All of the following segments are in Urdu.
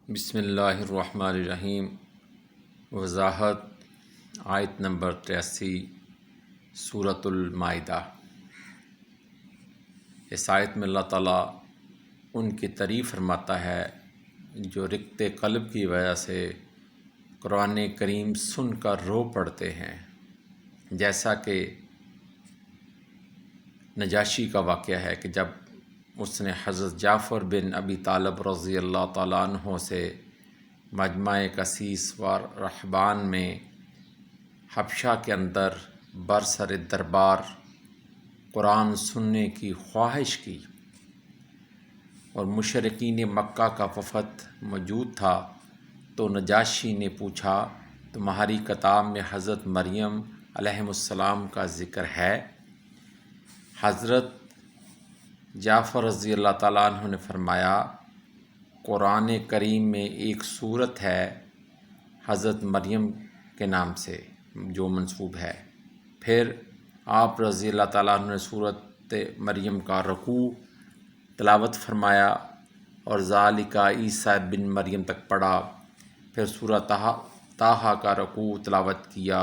بسم اللہ الرحمن الرحیم۔ وضاحت آیت نمبر 83 سورۃ المائدہ۔ اس آیت میں اللہ تعالیٰ ان کی تعریف فرماتا ہے جو رقت قلب کی وجہ سے قرآن کریم سن کر رو پڑتے ہیں، جیسا کہ نجاشی کا واقعہ ہے کہ جب اس نے حضرت جعفر بن ابی طالب رضی اللہ تعالیٰ عنہ سے مجمع کسیس و رحبان میں حبشہ کے اندر برسر دربار قرآن سننے کی خواہش کی اور مشرکین مکہ کا وفد موجود تھا، تو نجاشی نے پوچھا تمہاری کتاب میں حضرت مریم علیہ السلام کا ذکر ہے؟ حضرت جعفر رضی اللہ تعالیٰ عنہ نے فرمایا قرآن کریم میں ایک صورت ہے حضرت مریم کے نام سے جو منسوب ہے۔ پھر آپ رضی اللہ تعالیٰ عنہ نے صورت مریم کا رکوع تلاوت فرمایا اور ذالک عیسیٰ بن مریم تک پڑھا، پھر سورہ طٰہٰ کا رکوع تلاوت کیا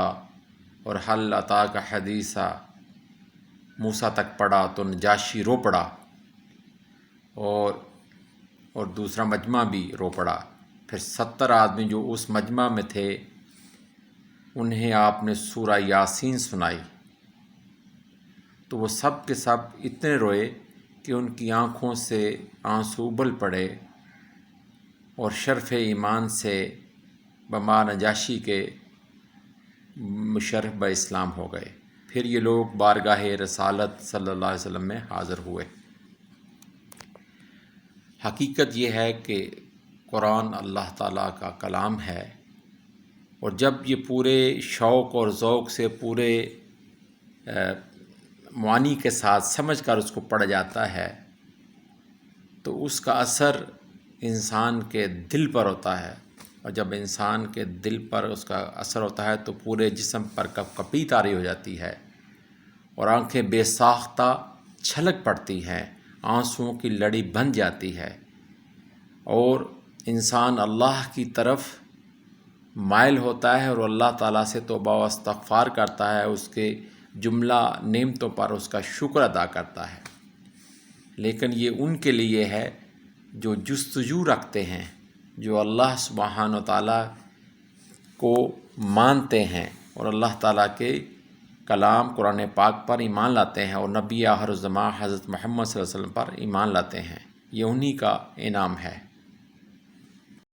اور حل اتاک حدیث موسیٰ تک پڑھا تو نجاشی رو پڑا اور دوسرا مجمع بھی رو پڑا۔ پھر 70 آدمی جو اس مجمع میں تھے انہیں آپ نے سورہ یاسین سنائی، تو وہ سب کے سب اتنے روئے کہ ان کی آنکھوں سے آنسو ابل پڑے اور شرف ایمان سے بما نجاشی کے مشرف بہ اسلام ہو گئے۔ پھر یہ لوگ بارگاہ رسالت صلی اللہ علیہ وسلم میں حاضر ہوئے۔ حقیقت یہ ہے کہ قرآن اللہ تعالیٰ کا کلام ہے، اور جب یہ پورے شوق اور ذوق سے پورے معانی کے ساتھ سمجھ کر اس کو پڑھا جاتا ہے تو اس کا اثر انسان کے دل پر ہوتا ہے، اور جب انسان کے دل پر اس کا اثر ہوتا ہے تو پورے جسم پر کپ کپی طاری ہو جاتی ہے اور آنکھیں بے ساختہ چھلک پڑتی ہیں، آنسوؤں کی لڑی بن جاتی ہے اور انسان اللہ کی طرف مائل ہوتا ہے اور اللہ تعالیٰ سے توبہ و استغفار کرتا ہے، اس کے جملہ نعمتوں پر اس کا شکر ادا کرتا ہے۔ لیکن یہ ان کے لیے ہے جو جستجو رکھتے ہیں، جو اللہ سبحانہ و تعالیٰ کو مانتے ہیں اور اللہ تعالیٰ کے کلام قرآن پاک پر ایمان لاتے ہیں اور نبی آخر الزماں حضرت محمد صلی اللہ علیہ وسلم پر ایمان لاتے ہیں۔ یہ انہی کا انعام ہے۔